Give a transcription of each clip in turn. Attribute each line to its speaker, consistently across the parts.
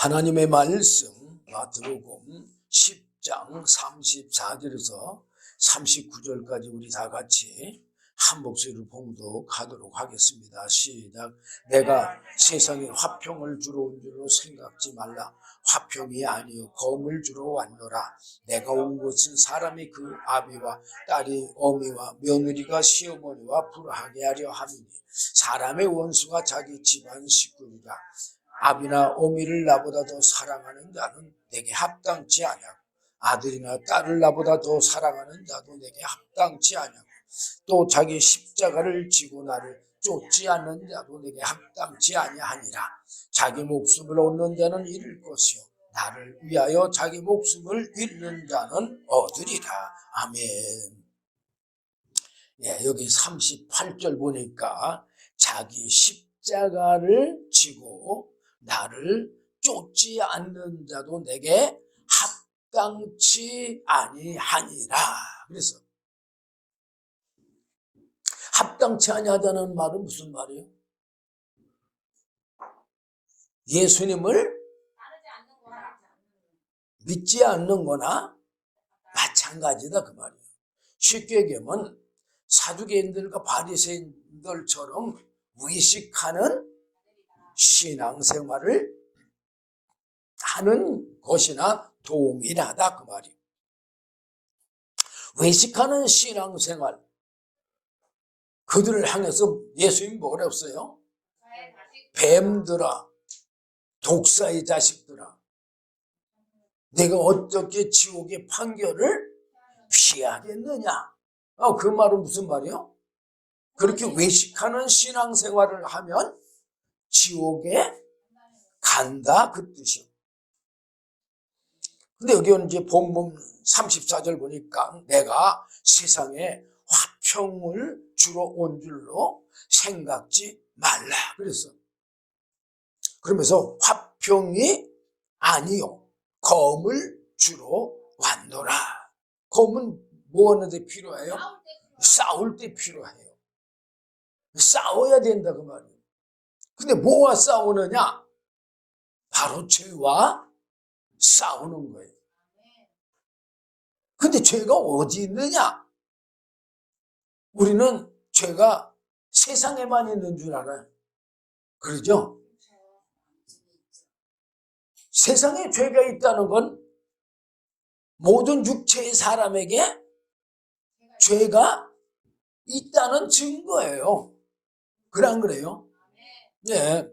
Speaker 1: 하나님의 말씀 마태복음 10장 34절에서 39절까지 우리 다 같이 한 목소리로 봉독하도록 하겠습니다. 시작. 내가 세상에 화평을 주러 온 줄로 생각지 말라. 화평이 아니요 검을 주러 왔노라. 내가 온 것은 사람이 그 아비와 딸이 어미와 며느리가 시어머니와 불하게 하려 함이니 사람의 원수가 자기 집안 식구이라. 아비나 어미를 나보다 더 사랑하는 자는 내게 합당치 아니하고 아들이나 딸을 나보다 더 사랑하는 자도 내게 합당치 아니하고 또 자기 십자가를 지고 나를 쫓지 않는 자도 내게 합당치 아니하니라. 자기 목숨을 얻는 자는 잃을 것이요 나를 위하여 자기 목숨을 잃는 자는 얻으리라. 아멘. 예, 여기 38절 보니까 자기 십자가를 지고 나를 쫓지 않는 자도 내게 합당치 아니하니라. 그래서 합당치 아니하다는 말은 무슨 말이에요? 예수님을 믿지 않는 거나 마찬가지다 그 말이에요. 쉽게 얘기하면 사두개인들과 바리새인들처럼 의식하는 신앙생활을 하는 것이나 동일하다 그 말이에요. 외식하는 신앙생활, 그들을 향해서 예수님이 뭐라 했어요? 뱀들아, 독사의 자식들아, 내가 어떻게 지옥의 판결을 피하겠느냐? 그 말은 무슨 말이에요? 그렇게 외식하는 신앙생활을 하면 지옥에 간다 그 뜻이요. 근데 여기 이제 본문 34절 보니까 내가 세상에 화평을 주러 온 줄로 생각지 말라 그랬어. 그러면서 화평이 아니요 검을 주러 왔노라. 검은 뭐 하는데 필요해요? 싸울 때 필요해요. 싸워야 된다 그 말이에요. 근데 뭐와 싸우느냐? 바로 죄와 싸우는 거예요. 근데 죄가 어디 있느냐? 우리는 죄가 세상에만 있는 줄 알아요. 그러죠? 세상에 죄가 있다는 건 모든 육체의 사람에게 죄가 있다는 증거예요. 그래 안 그래요? 네.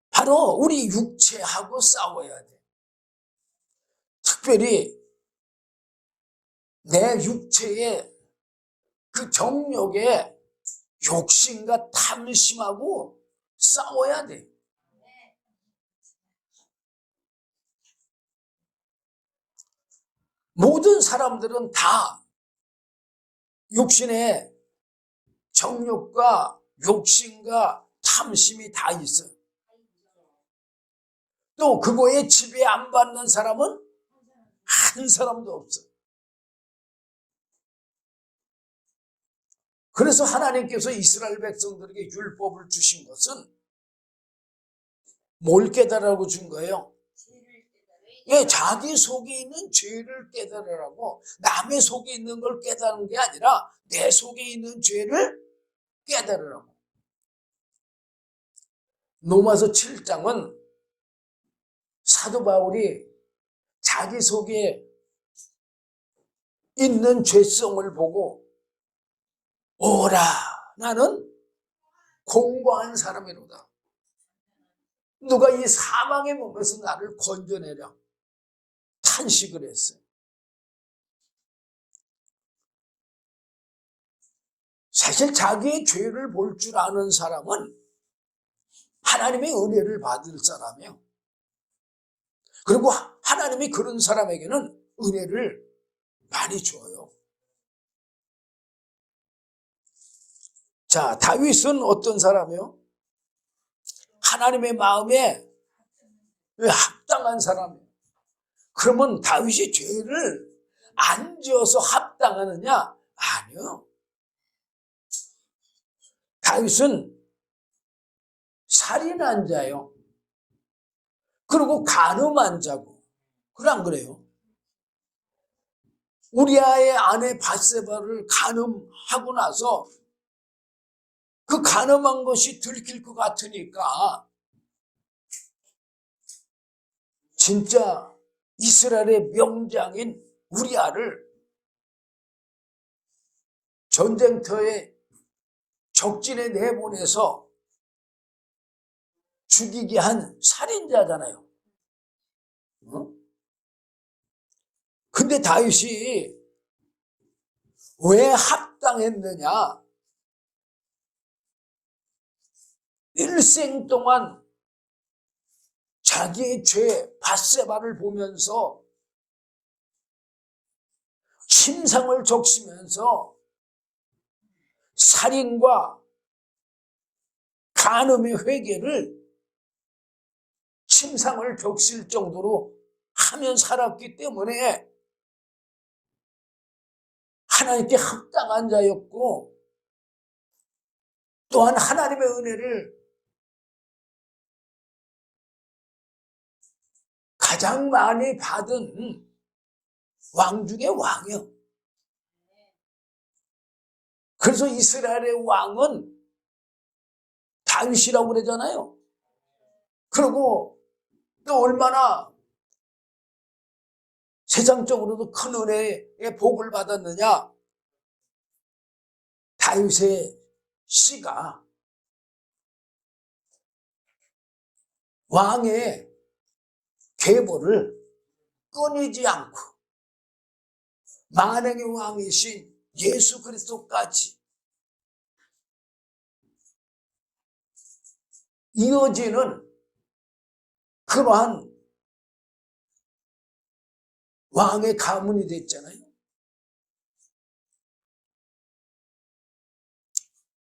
Speaker 1: 바로 우리 육체하고 싸워야 돼. 특별히 내 육체의 그 정욕의 욕심과 탐심하고 싸워야 돼. 모든 사람들은 다 육신의 정욕과 욕심과 탐심이 다 있어요. 또 그거에 지배 안 받는 사람은 한 사람도 없어. 그래서 하나님께서 이스라엘 백성들에게 율법을 주신 것은 뭘 깨달으라고 준 거예요? 예, 자기 속에 있는 죄를 깨달으라고. 남의 속에 있는 걸 깨달은 게 아니라 내 속에 있는 죄를 깨달으라고. 로마서 7장은 사도 바울이 자기 속에 있는 죄성을 보고 오라 나는 공고한 사람이로다. 누가 이 사망의 몸에서 나를 건져내랴 탄식을 했어요. 사실 자기의 죄를 볼 줄 아는 사람은 하나님의 은혜를 받을 사람이에요. 그리고 하나님이 그런 사람에게는 은혜를 많이 줘요. 자, 다윗은 어떤 사람이에요? 하나님의 마음에 합당한 사람이에요. 그러면 다윗이 죄를 안 지어서 합당하느냐? 아니요. 다윗은 살인한 자예요. 그리고 간음한 자고. 그래 안 그래요? 우리아의 아내 밧세바를 간음하고 나서 그 간음한 것이 들킬 것 같으니까 진짜 이스라엘의 명장인 우리아를 전쟁터에 적진에 내보내서 죽이게 한 살인자잖아요. 근데 다윗이 왜 합당했느냐? 일생 동안 자기의 죄 밧세바를 보면서 침상을 적시면서 살인과 간음의 회개를 침상을 적실 정도로 하며 살았기 때문에 하나님께 합당한 자였고, 또한 하나님의 은혜를 가장 많이 받은 왕 중에 왕이요. 그래서 이스라엘의 왕은 다윗이라고 그러잖아요. 그리고 또 얼마나 세상적으로도 큰 은혜의 복을 받았느냐. 다윗의 씨가 왕의 계보를 끊이지 않고 만왕의 왕이신 예수 그리스도까지 이어지는 그러한 왕의 가문이 됐잖아요.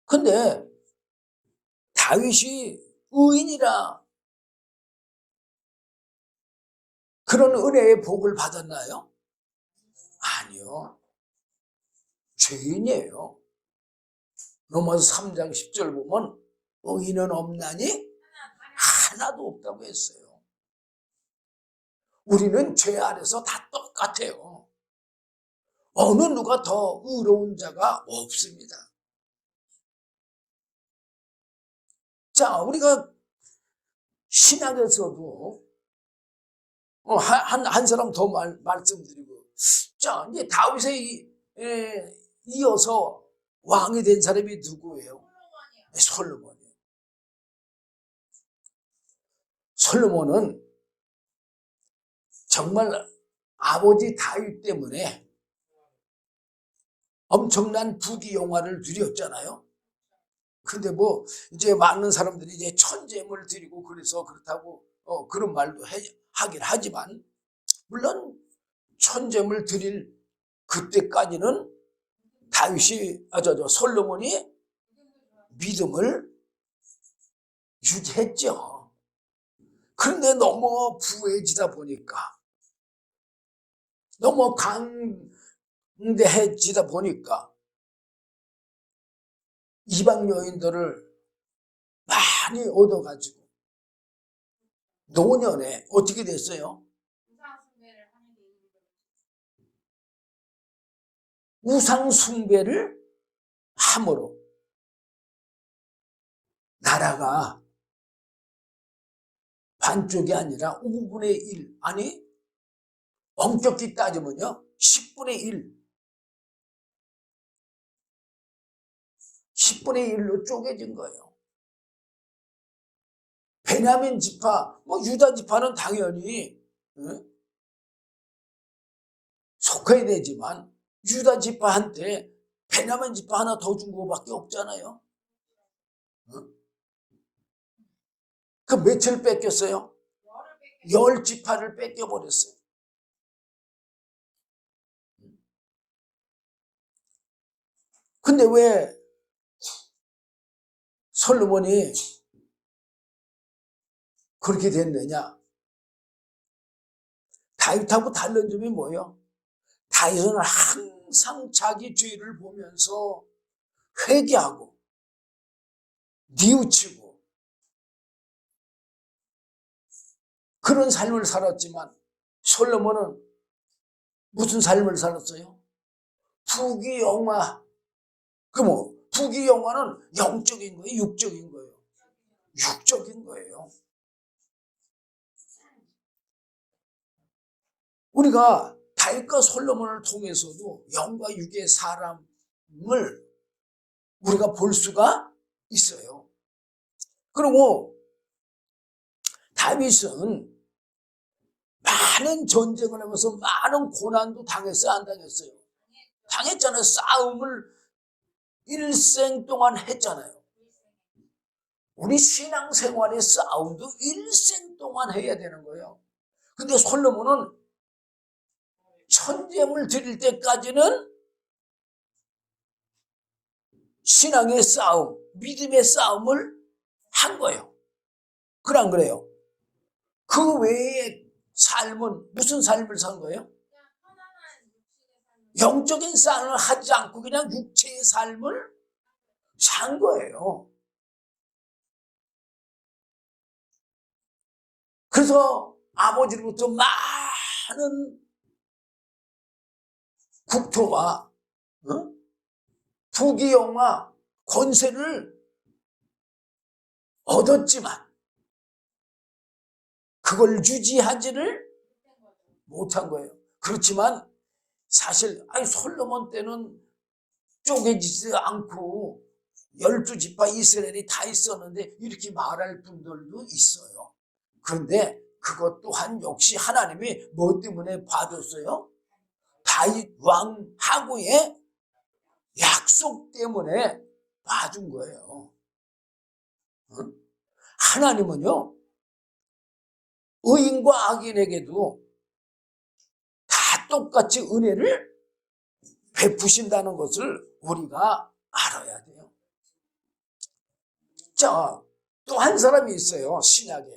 Speaker 1: 근데 다윗이 의인이라 그런 은혜의 복을 받았나요? 아니요. 죄인이에요. 로마서 3장 10절 보면 의인은 없나니 하나도 없다고 했어요. 우리는 죄 아래서 다 똑같아요. 어느 누가 더 의로운 자가 없습니다. 자, 우리가 신약에서도 한 사람 더 말씀드리고, 자, 이제 다윗에 이어서 왕이 된 사람이 누구예요? 솔로몬이에요. 솔로몬은 정말 아버지 다윗 때문에 엄청난 부귀영화를 누렸잖아요. 근데 뭐 이제 많은 사람들이 이제 천재물 드리고 그래서 그렇다고 그런 말도 하긴 하지만, 물론 천재물 드릴 그때까지는 다윗이 솔로몬이 믿음을 유지했죠. 그런데 너무 부해지다 보니까, 너무 강대해지다 보니까 이방 여인들을 많이 얻어가지고 노년에 어떻게 됐어요? 우상 숭배를 함으로 나라가 반쪽이 아니라 5분의 1, 아니 엄격히 따지면요 10분의 1, 10분의 1로 쪼개진 거예요. 베냐민 지파, 뭐 유다 지파는 당연히 속해야 되지만 유다 지파한테 베냐민 지파 하나 더 준 거밖에 없잖아요. 그 며칠 뺏겼어요? 10지파를 뺏겨버렸어요. 근데 왜 솔로몬이 그렇게 됐느냐? 다윗하고 다른 점이 뭐예요? 다윗은 항상 자기 죄를 보면서 회개하고 뉘우치고 그런 삶을 살았지만 솔로몬은 무슨 삶을 살았어요? 부귀영화. 그럼 부귀영화는 영적인 거예요? 육적인 거예요? 육적인 거예요. 우리가 다윗과 솔로몬을 통해서도 영과 육의 사람을 우리가 볼 수가 있어요. 그리고 다윗은 많은 전쟁을 하면서 많은 고난도 당했어요, 안 당했어요? 당했잖아요. 싸움을 일생 동안 했잖아요. 우리 신앙생활의 싸움도 일생 동안 해야 되는 거예요. 근데 솔로몬은 천재물 드릴 때까지는 신앙의 싸움, 믿음의 싸움을 한 거예요. 그래 안 그래요? 그 외의 삶은 무슨 삶을 산 거예요? 영적인 싸움을 하지 않고 그냥 육체의 삶을 산 거예요. 그래서 아버지로부터 많은 국토와 부귀영화, 권세를 얻었지만 그걸 유지하지를 못한 거예요. 그렇지만 사실 솔로몬 때는 쪼개지지 않고 12지파 이스라엘이 다 있었는데 이렇게 말할 분들도 있어요. 그런데 그것 또한 역시 하나님이 뭐 때문에 봐줬어요? 다윗 왕하고의 약속 때문에 봐준 거예요. 하나님은요, 의인과 악인에게도 다 똑같이 은혜를 베푸신다는 것을 우리가 알아야 돼요. 자, 또 한 사람이 있어요, 신약에.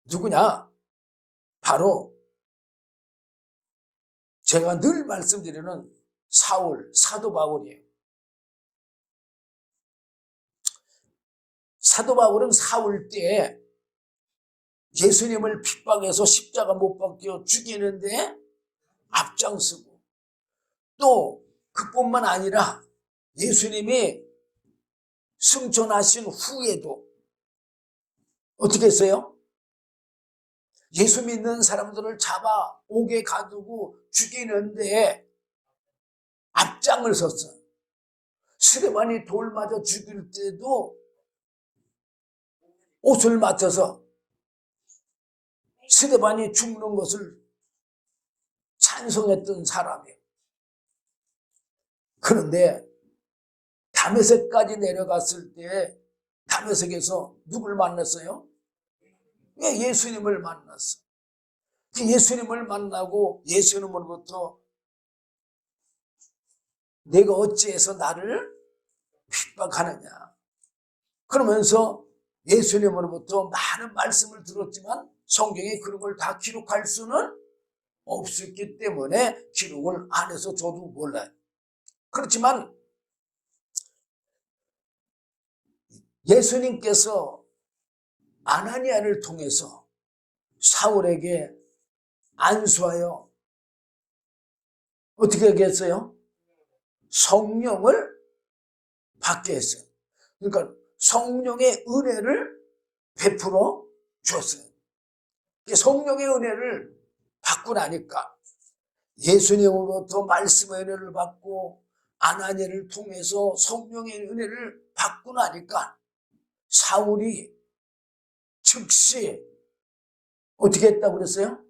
Speaker 1: 누구냐? 바로 제가 늘 말씀드리는 사도 바울이에요. 사도 바울은 사울 때 예수님을 핍박해서 십자가 못 박혀 죽이는데 앞장서고, 또 그뿐만 아니라 예수님이 승천하신 후에도 어떻게 했어요? 예수 믿는 사람들을 잡아 옥에 가두고 죽이는데 앞장을 섰어요. 스데반이 돌 맞아 죽일 때도 옷을 맞춰서 스데반이 죽는 것을 찬성했던 사람이에요. 그런데 다메섹까지 내려갔을 때 다메섹에서 누굴 만났어요? 예수님을 만났어. 그 예수님을 만나고 예수님으로부터 내가 어찌해서 나를 핍박하느냐, 그러면서 예수님으로부터 많은 말씀을 들었지만 성경에 그런 걸 다 기록할 수는 없었기 때문에 기록을 안 해서 저도 몰라요. 그렇지만 예수님께서 아나니아를 통해서 사울에게 안수하여 어떻게 얘기했어요? 성령을 받게 했어요. 그러니까 성령의 은혜를 베풀어 주었어요. 성령의 은혜를 받고 나니까 예수님으로부터 말씀의 은혜를 받고 아나니아를 통해서 성령의 은혜를 받고 나니까 사울이 즉시 어떻게 했다고 그랬어요?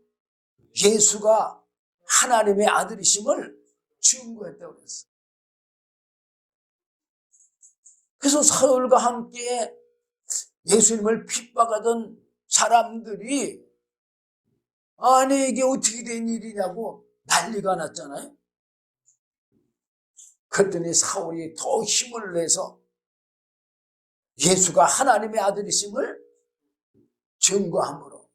Speaker 1: 예수가 하나님의 아들이심을 증거했다고 그랬어요. 그래서 사울과 함께 예수님을 핍박하던 사람들이 아니 이게 어떻게 된 일이냐고 난리가 났잖아요. 그랬더니 사울이 더 힘을 내서 예수가 하나님의 아들이심을 증거함으로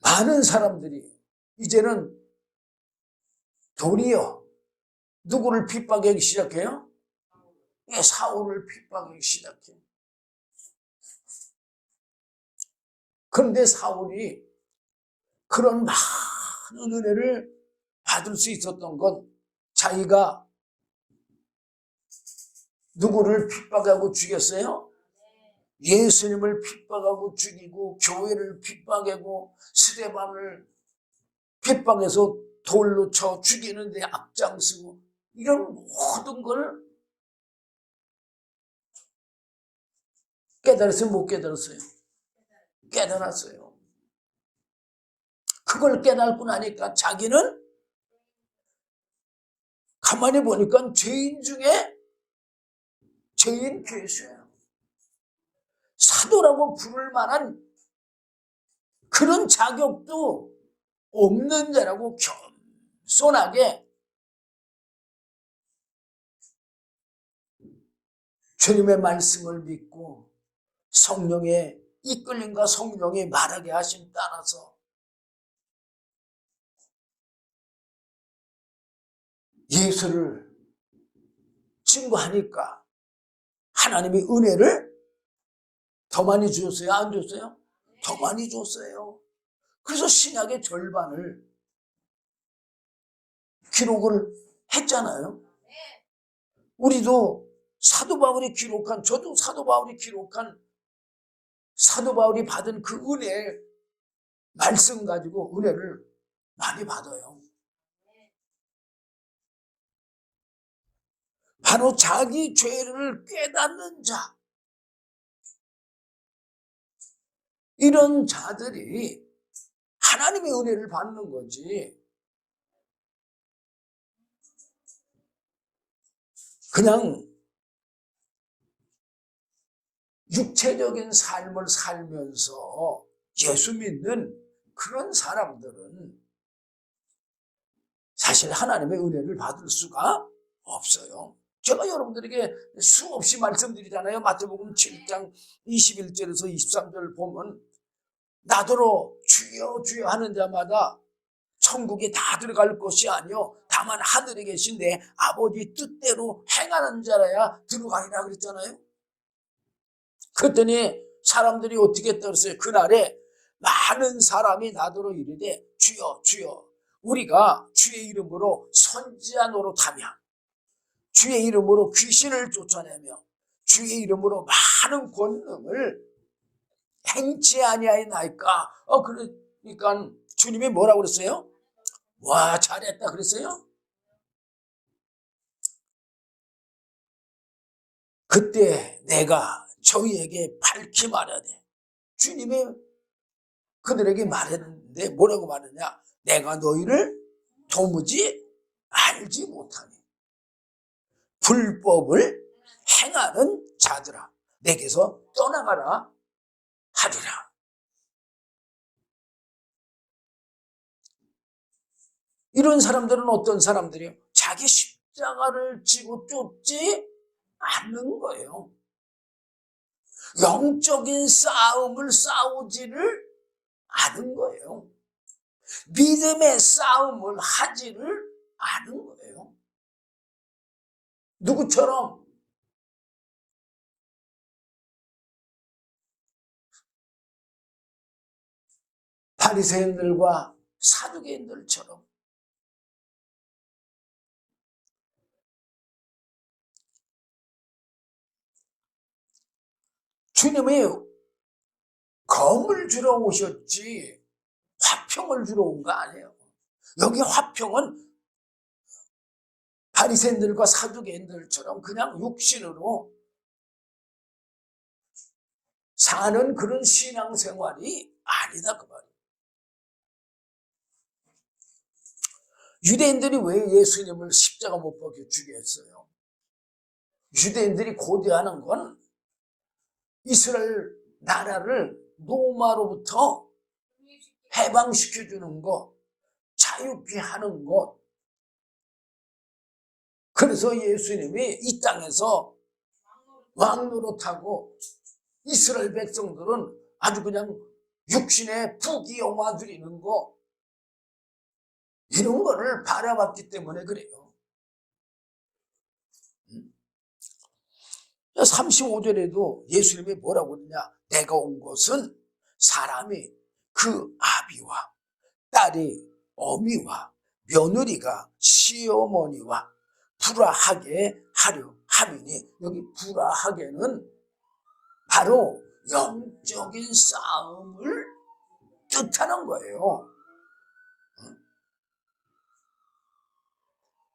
Speaker 1: 많은 사람들이 이제는 도리어 누구를 핍박하기 시작해요? 사울을 핍박하기 시작해요. 그런데 사울이 그런 많은 은혜를 받을 수 있었던 건 자기가 누구를 핍박하고 죽였어요? 예수님을 핍박하고 죽이고 교회를 핍박하고 스데반을 핍박해서 돌로 쳐 죽이는데 앞장서고 이런 모든 걸 깨달았어요? 못 깨달았어요? 깨달았어요. 그걸 깨달고 나니까 자기는 가만히 보니까 죄인 중에 죄인 괴수예요. 사도라고 부를 만한 그런 자격도 없는 자라고 겸손하게 주님의 말씀을 믿고 성령의 이끌림과 성령의 말하게 하심 따라서 예수를 증거하니까 하나님이 은혜를 더 많이 주셨어요? 안 줬어요? 더 많이 줬어요. 그래서 신약의 절반을 기록을 했잖아요. 우리도 사도 바울이 기록한, 저도 사도 바울이 기록한, 사도 바울이 받은 그 은혜 말씀 가지고 은혜를 많이 받아요. 바로 자기 죄를 깨닫는 자, 이런 자들이 하나님의 은혜를 받는 거지. 그냥 육체적인 삶을 살면서 예수 믿는 그런 사람들은 사실 하나님의 은혜를 받을 수가 없어요. 제가 여러분들에게 수없이 말씀드리잖아요. 마태복음 7장 21절에서 23절 보면 나더러 주여 주여 하는 자마다 천국에 다 들어갈 것이 아니요 다만 하늘에 계신 내 아버지 뜻대로 행하는 자라야 들어가리라 그랬잖아요. 그랬더니 사람들이 어떻게 했더랬어요? 그날에 많은 사람이 나더러 이르되 주여 주여 우리가 주의 이름으로 선지자 노릇하며 주의 이름으로 귀신을 쫓아내며 주의 이름으로 많은 권능을 행치 아니하였나이까. 그러니까 주님이 뭐라고 그랬어요? 와, 잘했다 그랬어요? 그때 내가 저희에게 밝히 말하되, 주님이 그들에게 말했는데 뭐라고 말했냐? 내가 너희를 도무지 알지 못하니 불법을 행하는 자들아 내게서 떠나가라 하리라. 이런 사람들은 어떤 사람들이에요? 자기 십자가를 지고 쫓지 않는 거예요. 영적인 싸움을 싸우지를 않은 거예요. 믿음의 싸움을 하지를 않은 거예요. 누구처럼? 바리새인들과 사두개인들처럼. 주님이 검을 주러 오셨지 화평을 주러 온 거 아니에요. 여기 화평은 바리새인들과 사두개인들처럼 그냥 육신으로 사는 그런 신앙생활이 아니다 그 말이에요. 유대인들이 왜 예수님을 십자가 못 박혀 죽였어요? 유대인들이 고대하는 건 이스라엘 나라를 로마로부터 해방시켜주는 것, 자유케 하는 것. 그래서 예수님이 이 땅에서 왕노릇하고 이스라엘 백성들은 아주 그냥 육신의 부귀영화 누리는 거, 이런 거를 바라봤기 때문에 그래요. 35절에도 예수님이 뭐라고 그러냐? 내가 온 것은 사람이 그 아비와 딸이 어미와 며느리가 시어머니와 불화하게 하려 함이니, 여기 불화하게는 바로 영적인 싸움을 뜻하는 거예요.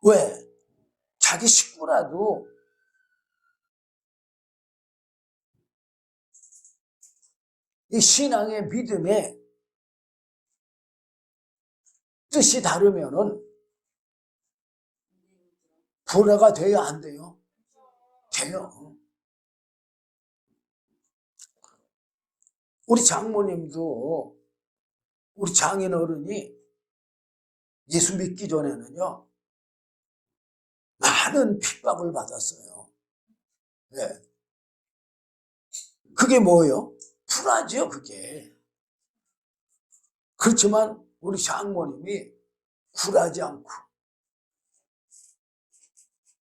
Speaker 1: 왜? 자기 식구라도 이 신앙의 믿음에 뜻이 다르면은 분화가 돼야 안 돼요? 돼요. 우리 장모님도, 우리 장인 어른이 예수 믿기 전에는요, 많은 핍박을 받았어요. 네. 그게 뭐예요? 불화죠, 그게. 그렇지만 우리 장모님이 굴하지 않고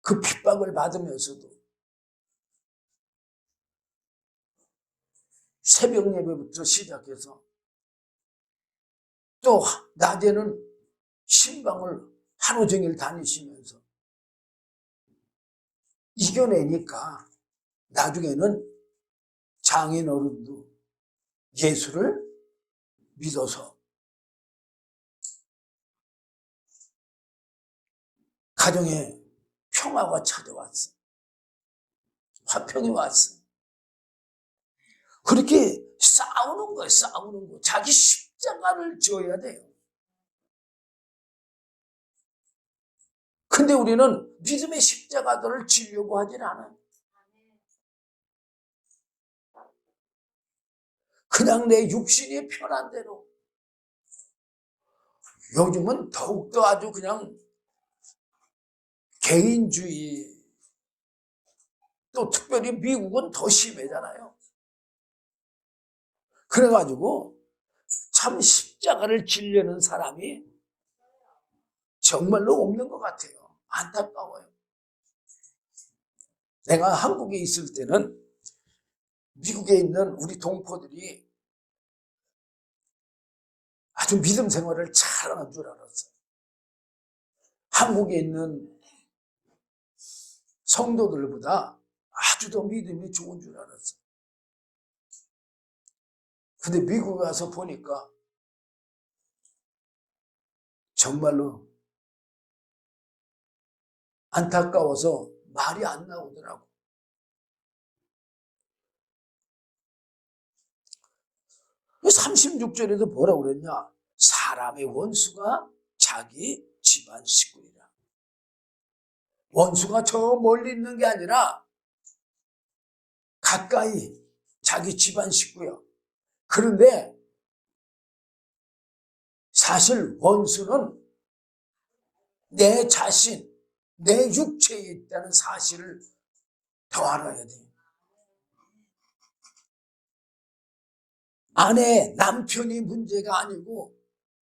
Speaker 1: 그 핍박을 받으면서도 새벽 예배부터 시작해서 또 낮에는 신방을 하루 종일 다니시면서 이겨내니까 나중에는 장인 어른도 예수를 믿어서 가정에 평화가 찾아왔어요. 화평이 왔어요. 그렇게 싸우는 거예요. 싸우는 거. 자기 십자가를 지어야 돼요. 근데 우리는 믿음의 십자가들을 지려고 하진 않아요. 그냥 내 육신이 편한 대로. 요즘은 더욱더 아주 그냥 개인주의, 또 특별히 미국은 더 심해잖아요. 그래가지고 참 십자가를 지려는 사람이 정말로 없는 것 같아요. 안타까워요. 내가 한국에 있을 때는 미국에 있는 우리 동포들이 아주 믿음 생활을 잘하는 줄 알았어요. 한국에 있는 성도들보다 아주 더 믿음이 좋은 줄 알았어요. 근데 미국에 와서 보니까 정말로 안타까워서 말이 안 나오더라고. 36절에도 뭐라고 그랬냐? 사람의 원수가 자기 집안 식구이라. 원수가 저 멀리 있는 게 아니라 가까이 자기 집안 식구야. 그런데 사실 원수는 내 자신, 내 육체에 있다는 사실을 더 알아야 돼. 아내, 남편이 문제가 아니고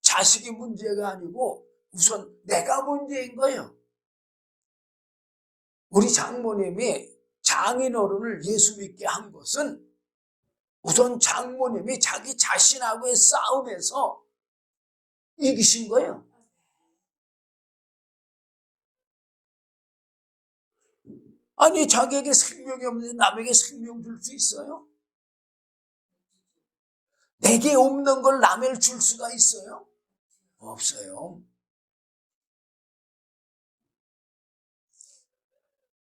Speaker 1: 자식이 문제가 아니고 우선 내가 문제인 거예요. 우리 장모님이 장인어른을 예수 믿게 한 것은 우선 장모님이 자기 자신하고의 싸움에서 이기신 거예요. 아니, 자기에게 생명이 없는데 남에게 생명 줄 수 있어요? 내게 없는 걸 남에게 줄 수가 있어요? 없어요.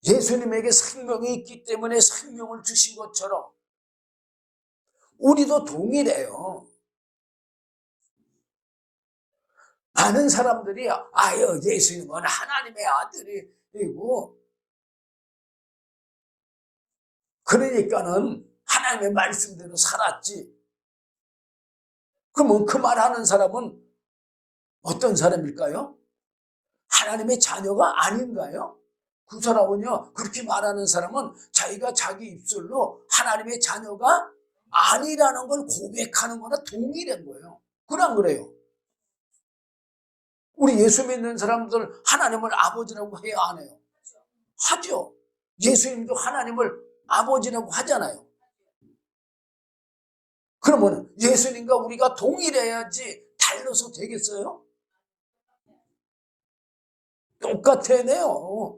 Speaker 1: 예수님에게 생명이 있기 때문에 생명을 주신 것처럼 우리도 동일해요. 많은 사람들이 아유, 예수님은 하나님의 아들이고 그러니까는 하나님의 말씀대로 살았지. 그러면 그 말하는 사람은 어떤 사람일까요? 하나님의 자녀가 아닌가요? 그 사람은요, 그렇게 말하는 사람은 자기가 자기 입술로 하나님의 자녀가 아니라는 걸 고백하는 거나 동일한 거예요. 그럼 그래요. 우리 예수 믿는 사람들 하나님을 아버지라고 해야 안 해요? 하죠. 예수님도 하나님을 아버지라고 하잖아요. 그러면 예수님과 우리가 동일해야지 달라서 되겠어요? 똑같아네요.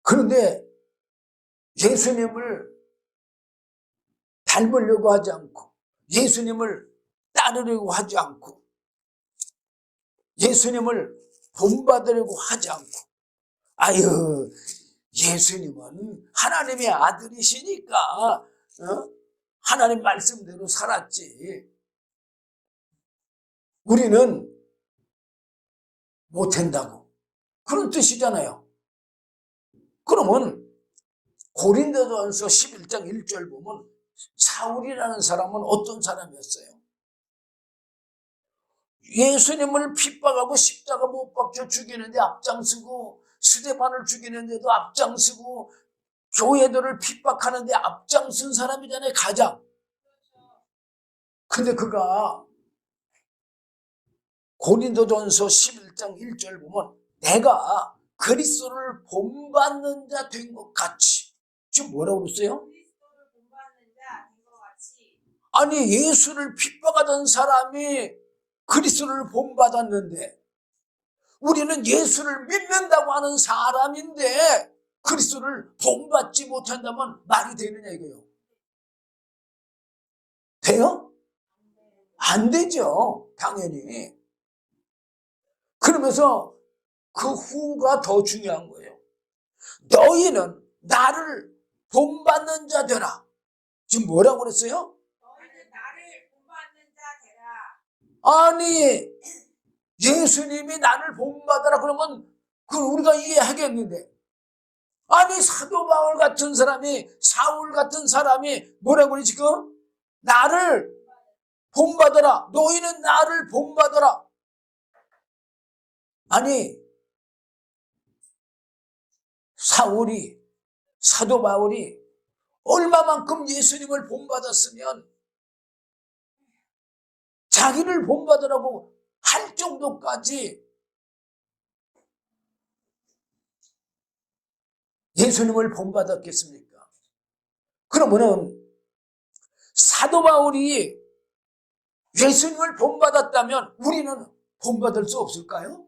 Speaker 1: 그런데 예수님을 닮으려고 하지 않고 예수님을 따르려고 하지 않고 예수님을 본받으려고 하지 않고 아유 예수님은 하나님의 아들이시니까 하나님 말씀대로 살았지 우리는 못한다고 그런 뜻이잖아요. 그러면 고린도전서 11장 1절 보면 사울이라는 사람은 어떤 사람이었어요? 예수님을 핍박하고 십자가 못 박혀 죽이는데 앞장서고 스데반을 죽이는데도 앞장서고 교회들을 핍박하는데 앞장선 사람이잖아요. 가장. 근데 그가 고린도전서 11장 1절 보면 내가 그리스도를 본받는 자 된 것 같이 지금 뭐라고 그랬어요? 아니 예수를 핍박하던 사람이 그리스도를 본받았는데 우리는 예수를 믿는다고 하는 사람인데 그리스도를 본받지 못한다면 말이 되느냐 이거예요. 돼요? 안 되죠. 당연히. 그러면서 그 후가 더 중요한 거예요. 너희는 나를 본받는 자 되라. 지금 뭐라고 그랬어요?
Speaker 2: 너희는 나를 본받는 자 되라.
Speaker 1: 아니 예수님이 나를 본받아라 그러면 그걸 우리가 이해하겠는데 아니 사도 바울 같은 사람이 사울 같은 사람이 뭐라고 그래 지금? 나를 본받아라. 너희는 나를 본받아라. 아니 사울이 사도 바울이 얼마만큼 예수님을 본받았으면 자기를 본받으라고 할 정도까지 예수님을 본받았겠습니까? 그러면은 사도 바울이 예수님을 본받았다면 우리는 본받을 수 없을까요?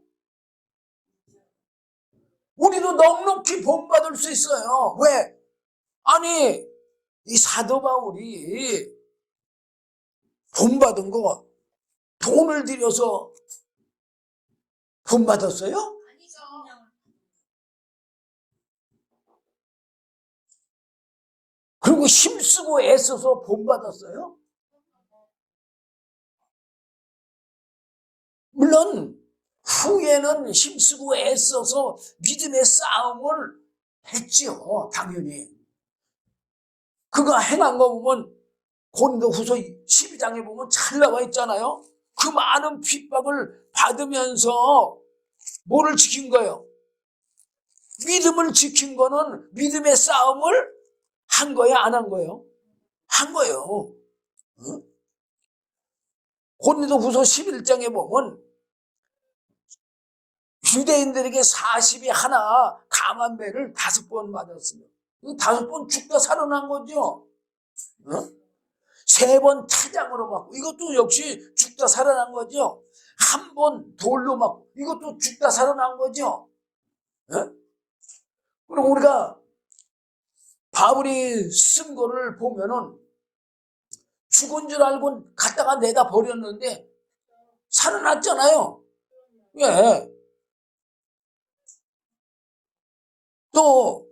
Speaker 1: 우리도 넉넉히 본받을 수 있어요. 왜? 아니 이 사도 바울이 본받은 거 돈을 들여서 본받았어요?
Speaker 2: 아니죠.
Speaker 1: 그리고 힘쓰고 애써서 본받았어요? 물론 후에는 힘쓰고 애써서 믿음의 싸움을 했지요. 당연히. 그가 행한 거 보면 고린도후서 12장에 보면 잘 나와 있잖아요. 그 많은 핍박을 받으면서 뭐를 지킨 거예요? 믿음을 지킨 거는 믿음의 싸움을 한 거예요? 안 한 거예요? 한 거예요. 고린도후서 11장에 보면 유대인들에게 40이 하나 강한 배를 5번 맞았어요. 5번 죽다 살아난 거죠. 3번 태장으로 맞고 이것도 역시 죽다 살아난 거죠. 1번 돌로 맞고 이것도 죽다 살아난 거죠. 그럼 우리가 바울이 쓴 거를 보면은 죽은 줄 알고 갖다가 내다 버렸는데 살아났잖아요. 예. 또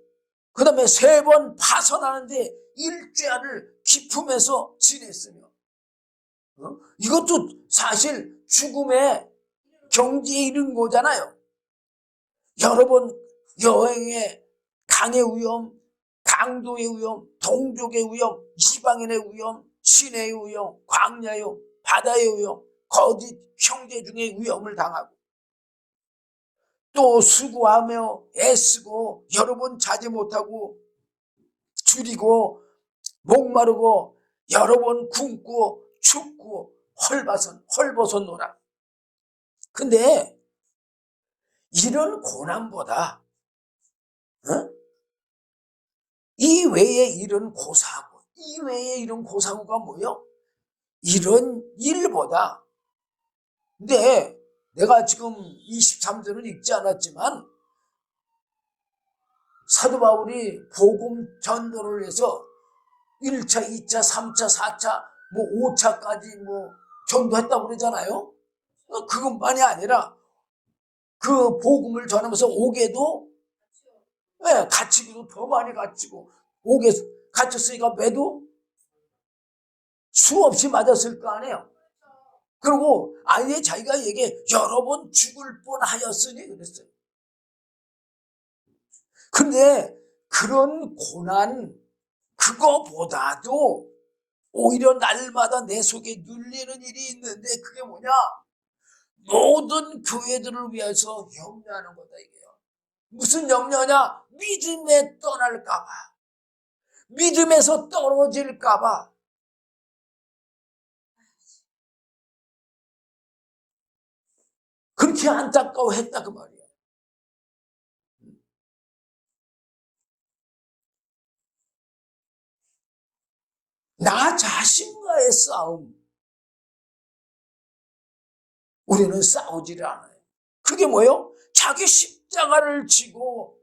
Speaker 1: 그다음에 3번 파선하는데 일죄를 기품해서 지냈으며 이것도 사실 죽음의 경지에 이른 거잖아요. 여러 번 여행의 강의 위험, 강도의 위험, 동족의 위험, 이방인의 위험, 시내의 위험, 광야의 위험, 바다의 위험, 거짓 형제 중에 위험을 당하고 또 수고하며 애쓰고 여러 번 자지 못하고 줄이고 목마르고 여러 번 굶고 춥고 헐벗었노라. 근데 이런 고난보다 이 이외에 이런 고사고, 이외에 이런 고사고가 뭐요? 이런 일보다. 근데 내가 지금 23절은 읽지 않았지만 사도 바울이 복음 전도를 해서 1차, 2차, 3차, 4차, 뭐 5차까지 뭐 전도했다고 그러잖아요. 그것만이 아니라 그 복음을 전하면서 옥에도 갇히기도 더 많이 갇히고, 옥에 갇혔으니까 매도 수없이 맞았을 거 아니에요. 그리고 아예 자기가 얘기해, 여러 번 죽을 뻔하였으니 그랬어요. 근데 그런 고난, 그거보다도 오히려 날마다 내 속에 눌리는 일이 있는데, 그게 뭐냐? 모든 교회들을 위해서 염려하는 거다 이게요. 무슨 염려냐? 믿음에 떠날까봐, 믿음에서 떨어질까봐. 그렇게 안타까워했다 그 말이야. 나 자신과의 싸움. 우리는 싸우지를 않아요. 그게 뭐예요? 자기 십자가를 지고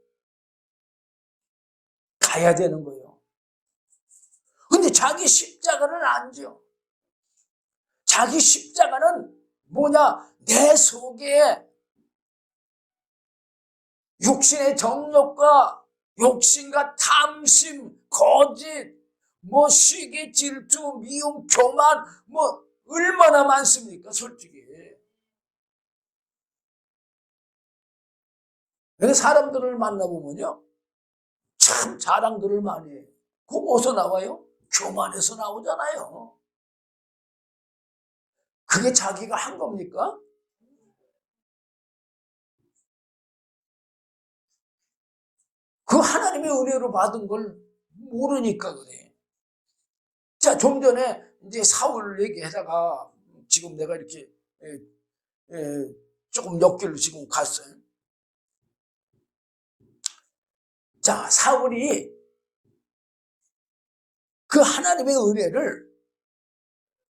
Speaker 1: 가야 되는 거예요. 근데 자기 십자가를 안 져. 자기 십자가는 뭐냐? 내 속에 육신의 정욕과 욕심과 탐심, 거짓, 뭐 시기, 질투, 미움, 교만, 뭐 얼마나 많습니까, 솔직히. 그래서 사람들을 만나보면요, 참 자랑들을 많이 해요. 그거 어디서 나와요? 교만에서 나오잖아요. 그게 자기가 한 겁니까? 그 하나님의 은혜로 받은 걸 모르니까 그래. 자, 좀 전에 이제 사울 얘기하다가 지금 내가 이렇게 조금 옆길로 지금 갔어요. 자, 사울이 그 하나님의 은혜를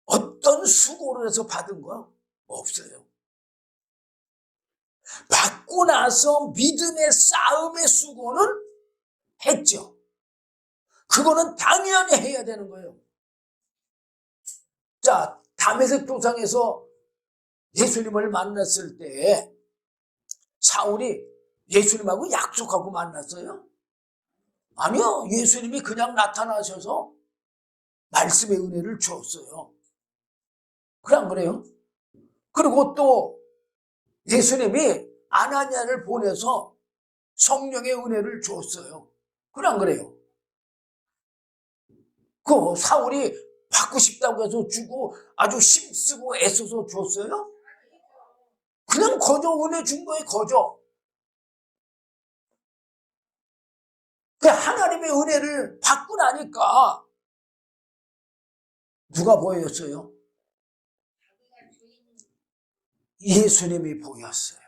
Speaker 1: 어떤 수고를 해서 받은 거 없어요. 받고 나서 믿음의 싸움의 수고는 했죠. 그거는 당연히 해야 되는 거예요. 자, 다메섹 도상에서 예수님을 만났을 때 사울이 예수님하고 약속하고 만났어요? 아니요. 예수님이 그냥 나타나셔서 말씀의 은혜를 주었어요. 그래 안 그래요? 그리고 또 예수님이 아나니아를 보내서 성령의 은혜를 주었어요. 그래 안 그래요? 그 사울이 받고 싶다고 해서 주고 아주 힘쓰고 애써서 줬어요? 그냥 거저 은혜 준 거예요, 거저. 그 하나님의 은혜를 받고 나니까 누가 보였어요? 예수님이 보였어요.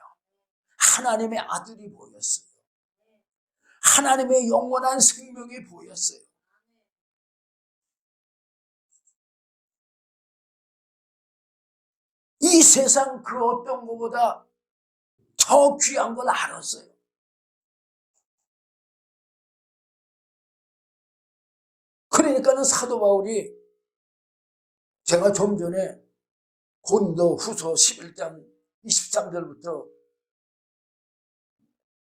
Speaker 1: 하나님의 아들이 보였어요. 하나님의 영원한 생명이 보였어요. 이 세상 그 어떤 것보다 더 귀한 걸 알았어요. 그러니까는 사도 바울이 제가 좀 전에 고린도 후서 11장 23절부터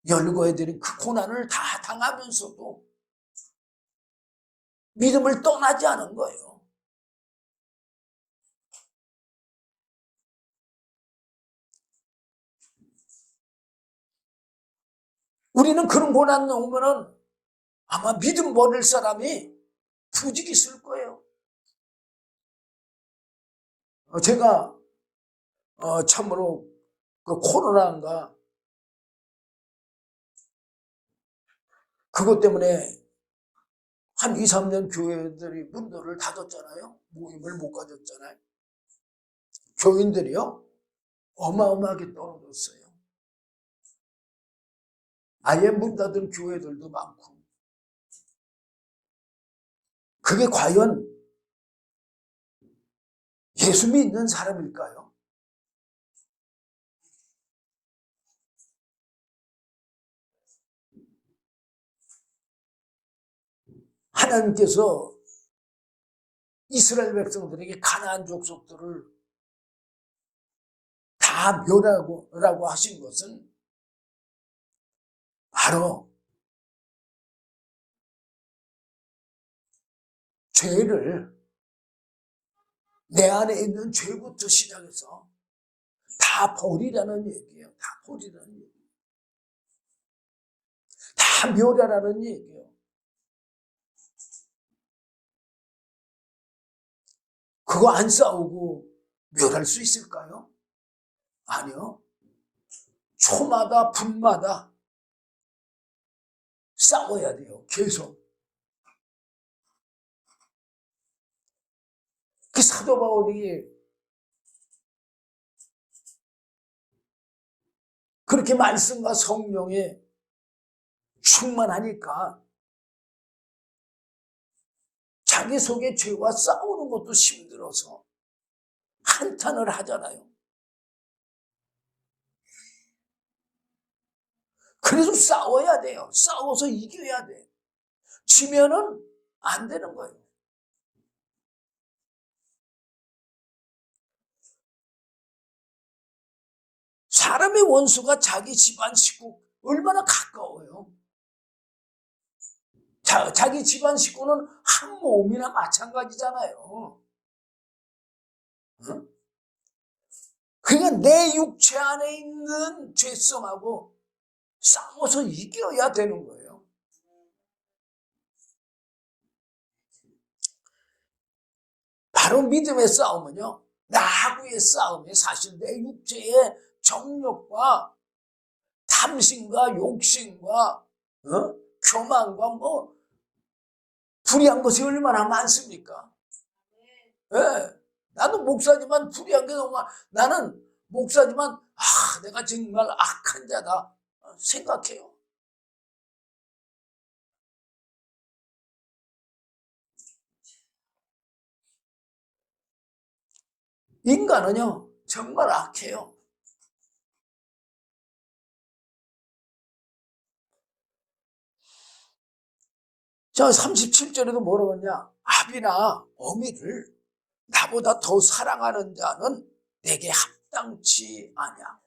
Speaker 1: 열거해드린 그 고난을 다 당하면서도 믿음을 떠나지 않은 거예요. 우리는 그런 고난 오면은 아마 믿음 버릴 사람이 부직 있을 거예요. 제가 참으로 그 코로나인가 그것 때문에 한 2, 3년 교회들이 문들을 닫았잖아요. 모임을 못 가졌잖아요. 교인들이요 어마어마하게 떨어졌어요. 아예 문 닫은 교회들도 많고. 그게 과연 예수 믿는 사람일까요? 하나님께서 이스라엘 백성들에게 가나안 족속들을 다 멸하라고 하신 것은 바로 죄를, 내 안에 있는 죄부터 시작해서 다 버리라는 얘기예요. 다 버리라는 얘기예요. 다 멸하라는 얘기예요. 그거 안 싸우고 멸할 수 있을까요? 아니요. 초마다 분마다 싸워야 돼요. 계속. 그 사도 바울이 그렇게 말씀과 성령에 충만하니까 자기 속의 죄와 싸우는 것도 힘들어서 한탄을 하잖아요. 그래서 싸워야 돼요. 싸워서 이겨야 돼. 지면은 안 되는 거예요. 사람의 원수가 자기 집안 식구 얼마나 가까워요. 자기 집안 식구는 한 몸이나 마찬가지잖아요. 응? 그러니까 내 육체 안에 있는 죄성하고 싸워서 이겨야 되는 거예요. 바로 믿음의 싸움은요, 나하고의 싸움이 사실 내 육체의 정욕과 탐심과 욕심과 교만과 뭐 불의한 것이 얼마나 많습니까? 네. 나도 목사지만 불의한 게 너무 많아. 나는 목사지만 내가 정말 악한 자다 생각해요. 인간은요 정말 악해요. 자, 37절에도 뭐라고 하냐? 아비나 어미를 나보다 더 사랑하는 자는 내게 합당치 아니야.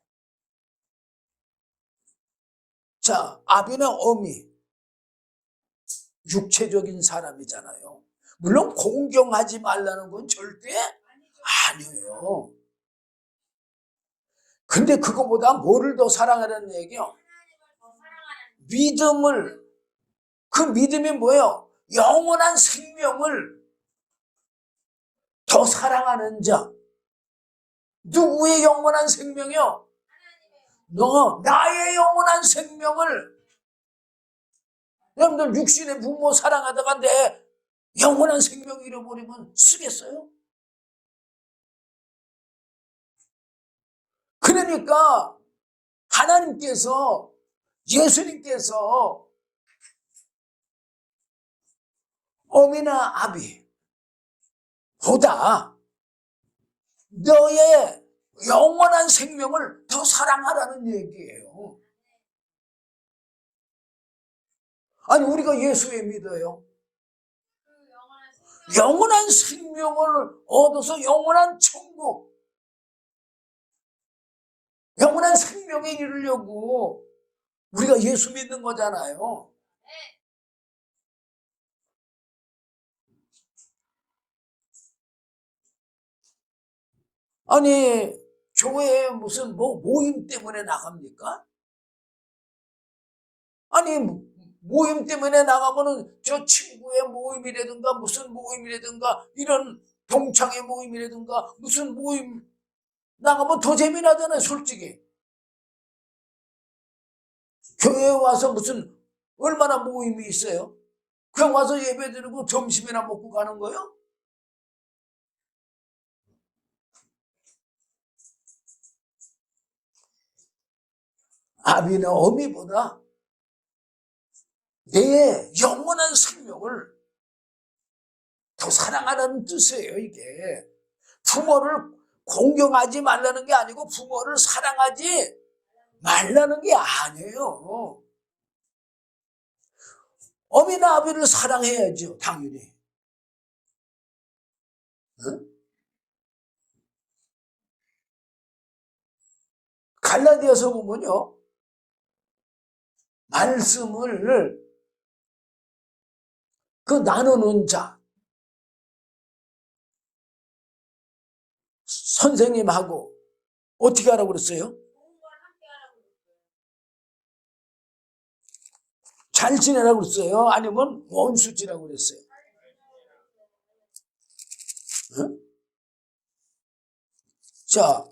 Speaker 1: 자, 아비나 어미, 육체적인 사람이잖아요. 물론 공경하지 말라는 건 절대 아니에요. 근데 그거보다 뭐를 더 사랑하라는 얘기요? 믿음을, 그 믿음이 뭐예요? 영원한 생명을 더 사랑하는 자. 누구의 영원한 생명이요? 나의 영원한 생명을. 여러분들 육신의 부모 사랑하다가 내 영원한 생명 잃어버리면 쓰겠어요? 그러니까 하나님께서, 예수님께서 어미나 아비보다 너의 영원한 생명을 더 사랑하라는 얘기예요. 아니 우리가 예수 왜 믿어요? 영원한 생명을 얻어서 영원한 천국, 영원한 생명에 이르려고 우리가 예수 믿는 거잖아요. 아니 교회에 무슨 모임 때문에 나갑니까? 아니 모임 때문에 나가면은 저 친구의 모임이라든가 무슨 모임이라든가 이런 동창회 모임이라든가 무슨 모임 나가면 더 재미나잖아요. 솔직히 교회에 와서 무슨 얼마나 모임이 있어요? 그냥 와서 예배 드리고 점심이나 먹고 가는 거예요? 아비나 어미보다 내 영원한 생명을 더 사랑하라는 뜻이에요, 이게. 부모를 공경하지 말라는 게 아니고 부모를 사랑하지 말라는 게 아니에요. 어미나 아비를 사랑해야죠, 당연히. 응? 갈라디아서 보면요, 말씀을 나누는 자, 선생님하고 어떻게 하라고 그랬어요?
Speaker 2: 좋은 걸 함께 하라고 그랬어요.
Speaker 1: 잘 지내라고 그랬어요? 아니면 원수지라고 그랬어요? 응? 자,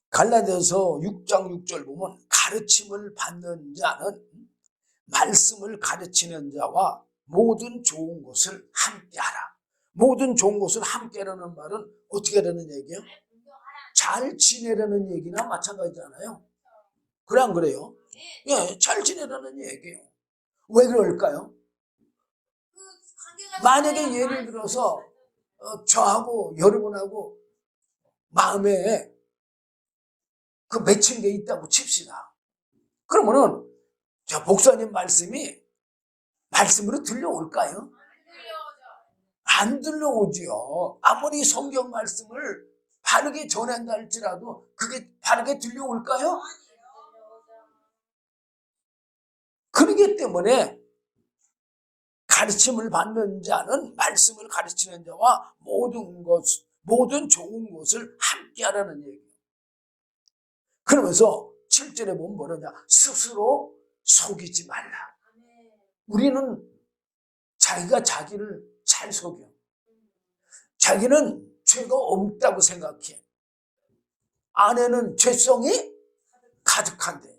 Speaker 1: 갈라디아서 6장 6절 보면 가르침을 받는 자는 말씀을 가르치는 자와 모든 좋은 것을 함께하라. 모든 좋은 것을 함께라는 말은 어떻게 하라는 얘기예요? 잘 지내라는 얘기나 마찬가지잖아요. 그래 안 그래요? 예, 잘 지내라는 얘기예요. 왜 그럴까요? 만약에 예를 들어서 저하고 여러분하고 마음에 그 맺힌 게 있다고 칩시다. 그러면은 저 목사님 말씀으로 들려올까요? 안 들려오지요. 아무리 성경 말씀을 바르게 전한다 할지라도 그게 바르게 들려올까요? 그러기 때문에 가르침을 받는 자는 말씀을 가르치는 자와 모든 좋은 것을 함께 하라는 얘기예요. 그러면서 7절에 보면 뭐냐? 스스로 속이지 말라. 우리는 자기가 자기를 잘 속여. 자기는 죄가 없다고 생각해. 안에는 죄성이 가득한데.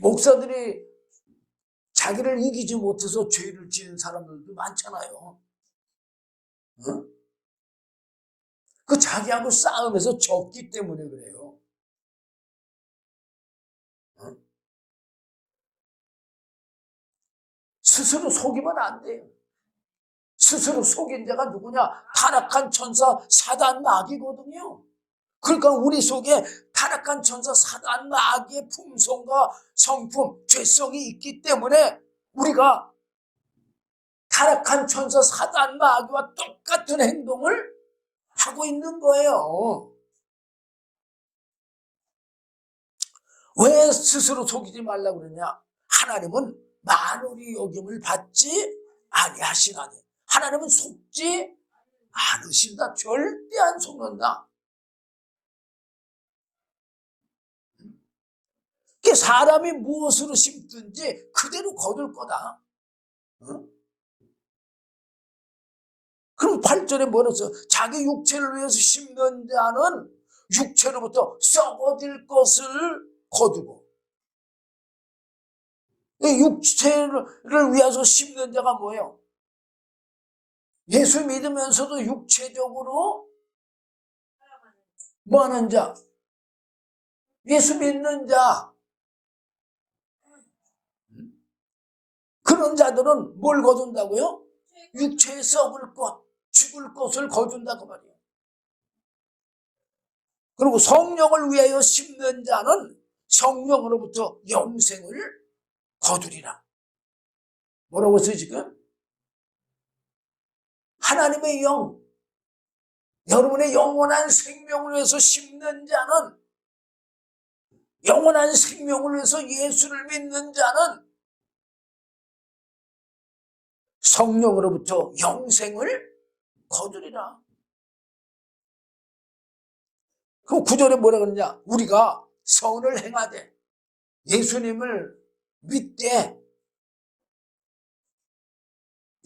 Speaker 1: 목사들이 자기를 이기지 못해서 죄를 지은 사람들도 많잖아요. 어? 그 자기하고 싸움에서 졌기 때문에 그래요. 어? 스스로 속이면 안 돼요. 스스로 속인 자가 누구냐? 타락한 천사 사단 마귀거든요. 그러니까 우리 속에 타락한 천사 사단 마귀의 품성과 성품, 죄성이 있기 때문에 우리가 타락한 천사 사단 마귀와 똑같은 행동을 하고 있는 거예요. 왜 스스로 속이지 말라고 그러냐? 하나님은 만월이 여김을 받지 아니하시나니. 하나님은 속지 않으신다. 절대 안 속는다. 사람이 무엇으로 심든지 그대로 거둘 거다. 어? 그럼 8절에 뭐라 써? 자기 육체를 위해서 심는 자는 육체로부터 썩어질 것을 거두고, 육체를 위해서 심는 자가 뭐예요? 예수 믿으면서도 육체적으로 뭐 하는 자? 예수 믿는 자. 그런 자들은 뭘 거둔다고요? 육체에 썩을 것, 죽을 것을 거둔다고 말이에요. 그리고 성령을 위하여 심는 자는 성령으로부터 영생을 거두리라. 뭐라고 써요 지금? 하나님의 영, 여러분의 영원한 생명을 위해서 심는 자는, 영원한 생명을 위해서 예수를 믿는 자는 성령으로부터 영생을 거두리라. 그럼 9절에 뭐라 그러냐? 우리가 선을 행하되 예수님을 믿되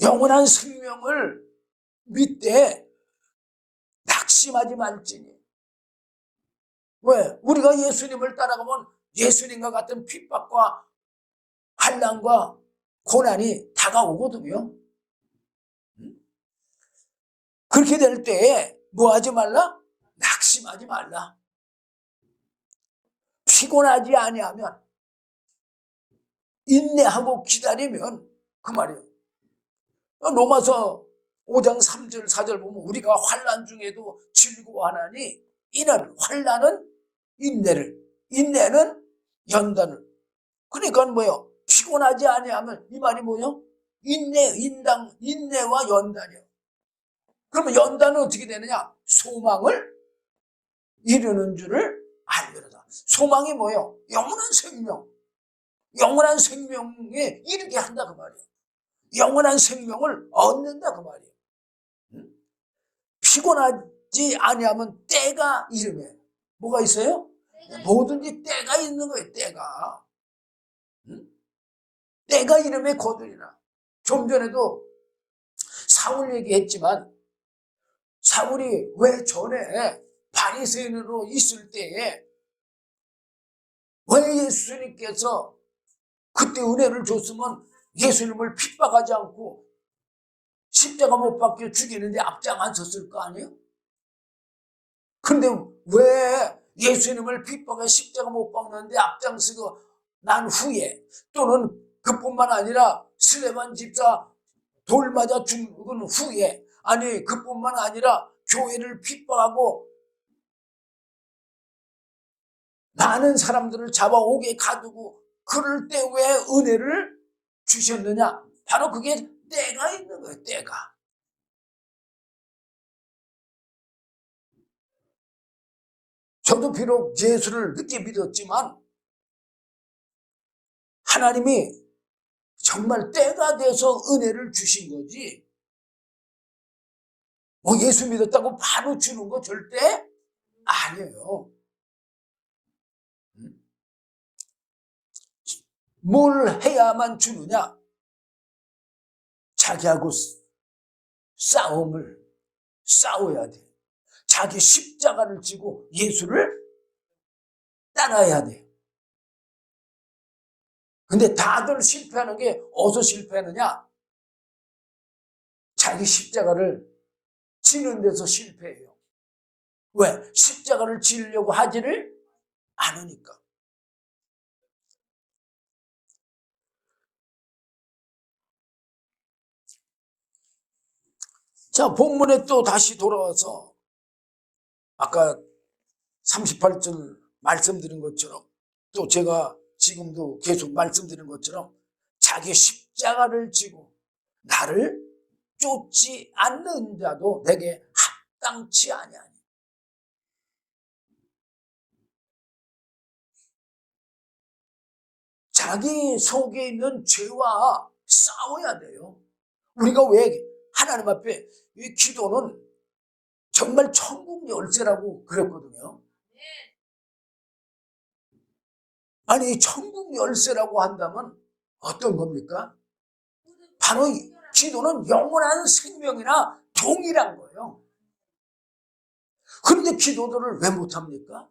Speaker 1: 영원한 생명을 믿되 낙심하지 말지니. 왜? 우리가 예수님을 따라가면 예수님과 같은 핍박과 환난과 고난이 다가오거든요. 그렇게 될 때에 뭐 하지 말라? 낙심하지 말라. 피곤하지 아니하면 인내하고 기다리면 그 말이에요. 로마서 5장 3절 4절 보면 우리가 환난 중에도 즐거워하나니 이는 환난은 인내를, 인내는 연단을. 그러니까 뭐요? 피곤하지 아니하면 이 말이 뭐요? 인내와 연단이요. 그러면 연단은 어떻게 되느냐? 소망을 이루는 줄을 알리로다. 소망이 뭐예요? 영원한 생명. 영원한 생명에 이르게 한다 그 말이에요. 영원한 생명을 얻는다 그 말이에요. 피곤하지 아니하면 때가 이름에 뭐가 있어요? 뭐든지 때가 있는 거예요. 때가. 때가 이름에 거두리라. 좀 전에도 사울 얘기했지만 사울이 왜 전에 바리새인으로 있을 때에 왜 예수님께서 그때 은혜를 줬으면 예수님을 핍박하지 않고 십자가 못 박혀 죽이는데 앞장 안 섰을 거 아니에요? 근데 왜 예수님을 핍박해 십자가 못 박는데 앞장서고 난 후에 또는 그뿐만 아니라 스데반 집사 돌 맞아 죽은 후에 아니 그뿐만 아니라 교회를 핍박하고 많은 사람들을 잡아오게 가두고 그럴 때 왜 은혜를 주셨느냐? 바로 그게 때가 있는 거예요. 때가. 저도 비록 예수를 늦게 믿었지만 하나님이 정말 때가 돼서 은혜를 주신 거지 뭐 예수 믿었다고 바로 주는 거 절대 아니에요. 뭘 해야만 주느냐? 자기하고 싸움을 싸워야 돼. 자기 십자가를 지고 예수를 따라야 돼. 근데 다들 실패하는 게 어디서 실패하느냐? 자기 십자가를 지는 데서 실패해요. 왜? 십자가를 지려고 하지를 않으니까. 자, 본문에 또 다시 돌아와서 아까 38절 말씀드린 것처럼 또 제가 지금도 계속 말씀드린 것처럼 자기 십자가를 지고 나를 쫓지 않는 자도 내게 합당치 아니하니. 자기 속에 있는 죄와 싸워야 돼요. 우리가 왜 하나님 앞에 이 기도는 정말 천국 열쇠라고 그랬거든요. 아니 천국 열쇠라고 한다면 어떤 겁니까? 바로 기도는 영원한 생명이나 동일한 거예요. 그런데 기도들을 왜 못합니까?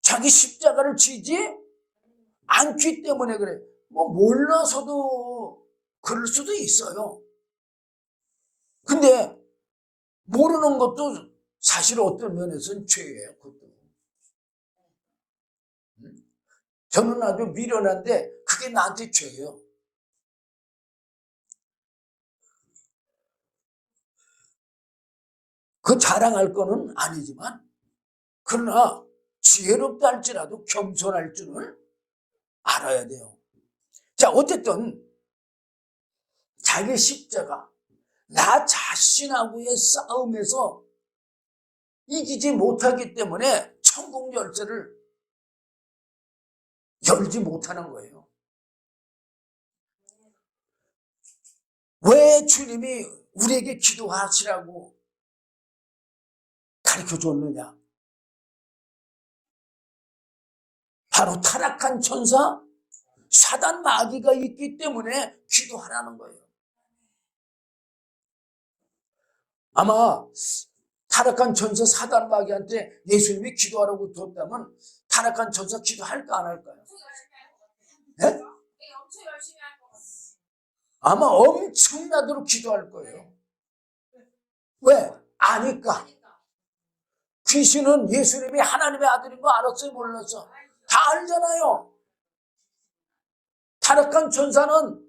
Speaker 1: 자기 십자가를 지지 않기 때문에 그래. 뭐 몰라서도 그럴 수도 있어요. 근데 모르는 것도 사실 어떤 면에서는 죄예요. 그것도. 저는 아주 미련한데 그게 나한테 죄예요. 그 자랑할 거는 아니지만 그러나 지혜롭다 할지라도 겸손할 줄을 알아야 돼요. 자, 어쨌든 자기 십자가 나 자신하고의 싸움에서 이기지 못하기 때문에 천국 열쇠를 열지 못하는 거예요. 왜 주님이 우리에게 기도하시라고 가르쳐 줬느냐? 바로 타락한 천사 사단 마귀가 있기 때문에 기도하라는 거예요. 아마 타락한 천사 사단 마귀한테 예수님이 기도하라고 뒀다면 타락한 천사 기도할까 안 할까요? 네?
Speaker 2: 엄청 열심히 할 것 같아요.
Speaker 1: 아마 엄청나도록 기도할 거예요. 왜? 아니까. 귀신은 예수님이 하나님의 아들인 거 알았어요? 몰랐어? 다 알잖아요. 타락한 천사는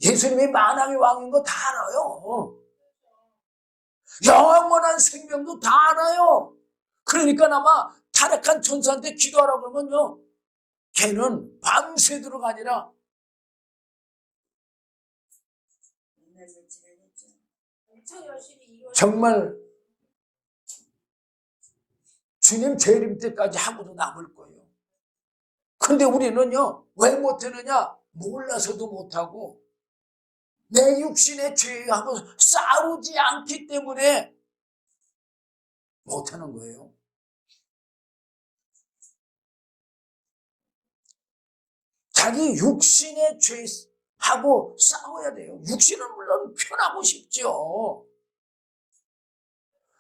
Speaker 1: 예수님이 만왕의 왕인 거 다 알아요. 영원한 생명도 다 알아요. 그러니까 아마 타락한 천사한테 기도하라고 그러면요, 걔는 밤새도록 아니라
Speaker 2: 엄청 열심히 이루어.
Speaker 1: 정말 주님 재림 때까지 하고도 남을 거예요. 근데 우리는요, 왜 못하느냐? 몰라서도 못하고 내 육신의 죄하고 싸우지 않기 때문에 못하는 거예요. 자기 육신의 죄하고 싸워야 돼요. 육신은 물론 편하고 싶죠.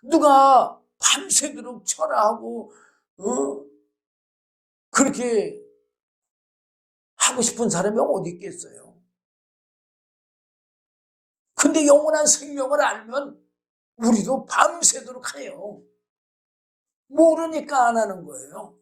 Speaker 1: 누가 밤새도록 철하고 그렇게 하고 싶은 사람이 어디 있겠어요? 근데 영원한 생명을 알면 우리도 밤새도록 해요. 모르니까 안 하는 거예요.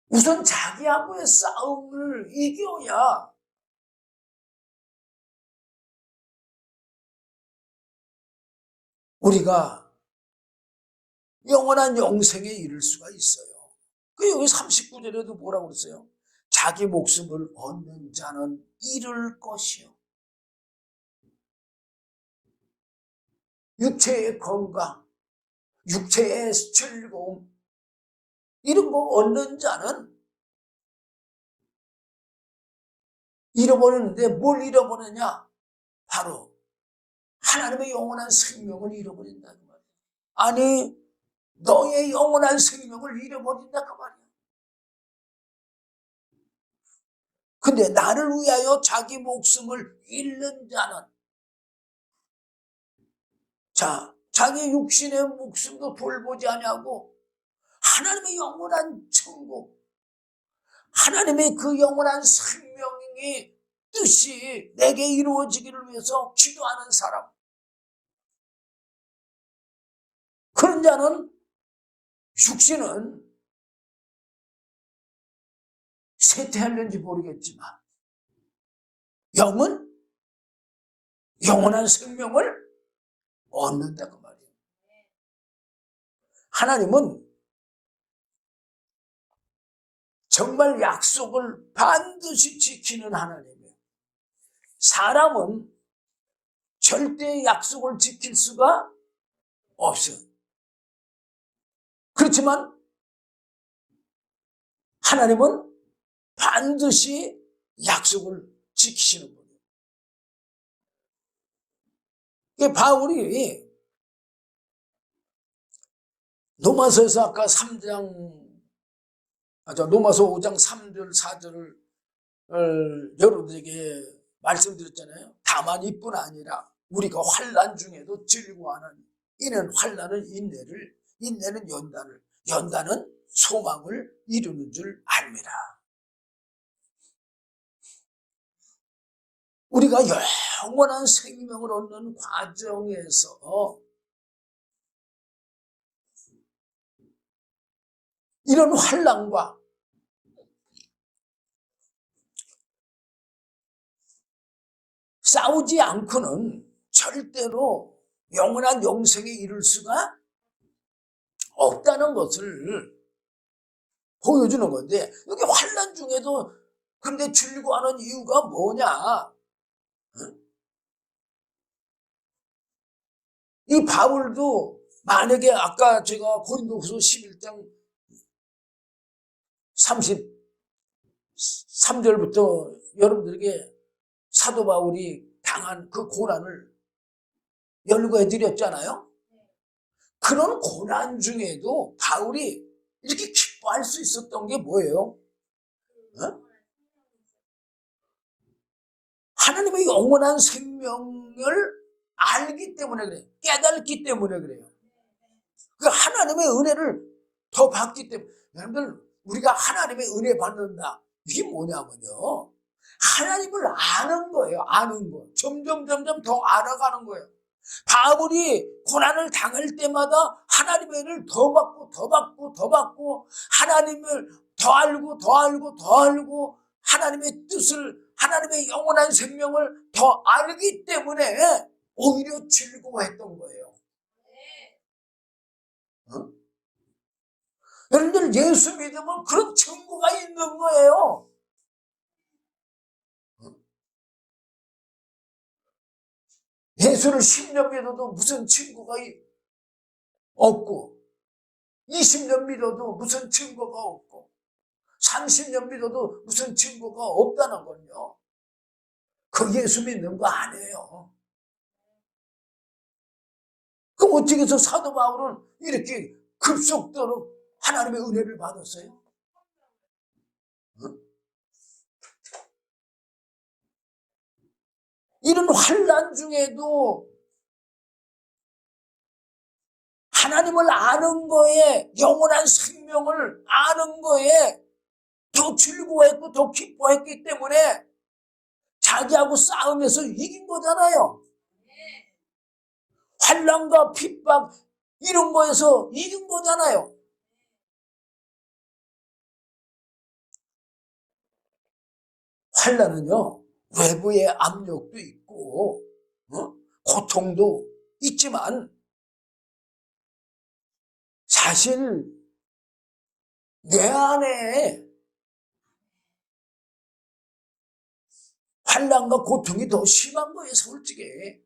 Speaker 1: 우선 자기하고의 싸움을 이겨야 우리가 영원한 영생에 이를 수가 있어요. 그 여기 39절에도 뭐라고 그랬어요? 자기 목숨을 얻는 자는 잃을 것이요. 육체의 건강, 육체의 즐거움, 이런 거 얻는 자는 잃어버리는데 뭘 잃어버리냐? 바로 하나님의 영원한 생명을 잃어버린다는 말이에요. 아니, 너의 영원한 생명을 잃어버린다 그 말이야. 근데 나를 위하여 자기 목숨을 잃는 자는, 자, 자기 육신의 목숨도 돌보지 아니하고 하나님의 영원한 천국, 하나님의 그 영원한 생명의 뜻이 내게 이루어지기를 위해서 기도하는 사람, 그런 자는 육신은 쇠퇴하는지 모르겠지만 영은 영원한 생명을 얻는다 그 말이에요. 하나님은 정말 약속을 반드시 지키는 하나님이에요. 사람은 절대 약속을 지킬 수가 없어요. 그렇지만 하나님은 반드시 약속을 지키시는 분이에요. 바울이 로마서에서 아까 3장, 로마서 5장 3절 4절을 여러분들에게 말씀드렸잖아요. 다만 이뿐 아니라 우리가 환난 중에도 즐거워하는 이는 환난은 인내를, 인내는 연단을, 연단은 소망을 이루는 줄 압니다. 우리가 영원한 생명을 얻는 과정에서 이런 환난과 싸우지 않고는 절대로 영원한 영생에 이를 수가 없다는 것을 보여주는 건데, 여기 환난 중에도 근데 즐거워하는 이유가 뭐냐? 이 바울도 만약에 아까 제가 고린도후서 11장 33절부터 여러분들에게 사도 바울이 당한 그 고난을 열거해 드렸잖아요. 그런 고난 중에도 바울이 이렇게 기뻐할 수 있었던 게 뭐예요? 하나님의 영원한 생명을 알기 때문에 그래요. 깨닫기 때문에 그래요. 그 하나님의 은혜를 더 받기 때문에. 여러분들, 우리가 하나님의 은혜 받는다, 이게 뭐냐면요, 하나님을 아는 거예요. 아는 거. 점점 더 알아가는 거예요. 바울이 고난을 당할 때마다 하나님의 은혜를 더 받고 하나님을 더 알고 하나님의 뜻을, 하나님의 영원한 생명을 더 알기 때문에 오히려 즐거워했던 거예요. 어? 여러분들 예수 믿으면 그런 증거가 있는 거예요. 예수를 10년 믿어도 무슨 증거가 없고, 20년 믿어도 무슨 증거가 없고, 30년 믿어도 무슨 증거가 없다는 건요, 그 예수 믿는 거 아니에요. 그럼 어떻게 해서 사도 바울은 이렇게 급속도로 하나님의 은혜를 받았어요? 이런 환난 중에도 하나님을 아는 거에, 영원한 생명을 아는 거에 더 즐거워했고 더 기뻐했기 때문에 자기하고 싸움에서 이긴 거잖아요. 환난과 핍박 이런 거에서 이긴 거잖아요. 환난은요, 외부의 압력도 있고 고통도 있지만 사실 내 안에 환난과 고통이 더 심한 거예요, 솔직히.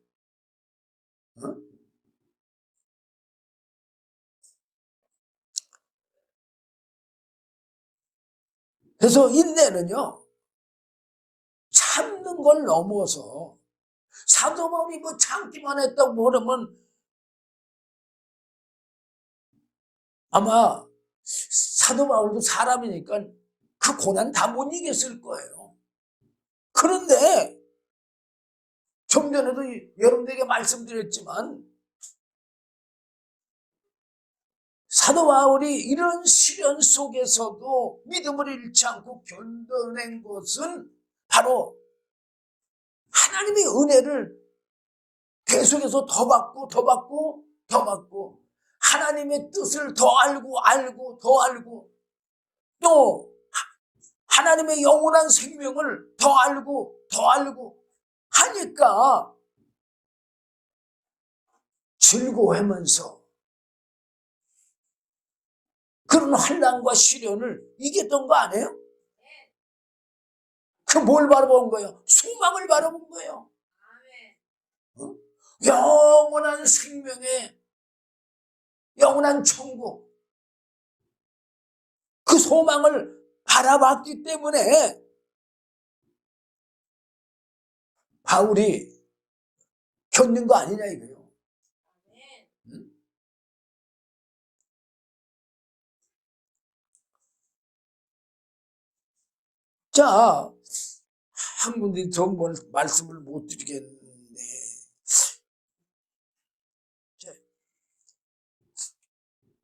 Speaker 1: 그래서 인내는요, 참는 걸 넘어서, 사도 바울이 뭐 참기만 했다고 그러면 아마 사도 바울도 사람이니까 그 고난 다 못 이겼을 거예요. 그런데 좀 전에도 여러분들에게 말씀드렸지만 사도 바울이 이런 시련 속에서도 믿음을 잃지 않고 견뎌낸 것은 바로 하나님의 은혜를 계속해서 더 받고 하나님의 뜻을 더 알고 또 하나님의 영원한 생명을 더 알고 하니까 즐거워하면서 그런 환난과 시련을 이겼던 거 아니에요? 그 뭘 바라본 거예요? 소망을 바라본 거예요. 영원한 생명의 영원한 천국, 그 소망을 바라봤기 때문에 바울이 견딘 거 아니냐 이거예요. 자, 한 군데 좀 말씀을 못 드리겠네.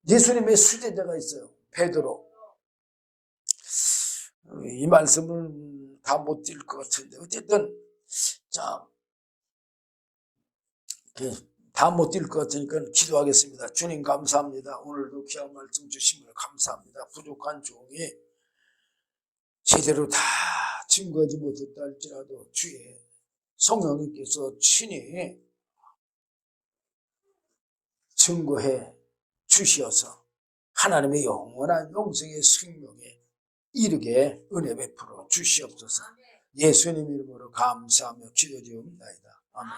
Speaker 1: 예수님의 수제자가 있어요, 베드로. 이 말씀을 다 못 드릴 것 같은데 어쨌든 자, 다 못 드릴 것 같으니까 기도하겠습니다. 주님 감사합니다. 오늘도 귀한 말씀 주심을 감사합니다. 부족한 종이 제대로 다 증거하지 못했다 할지라도 주의 성령님께서 친히 증거해 주시어서 하나님의 영원한 영생의 생명에 이르게 은혜 베풀어 주시옵소서. 예수님 이름으로 감사하며 기도드리옵나이다. 아멘.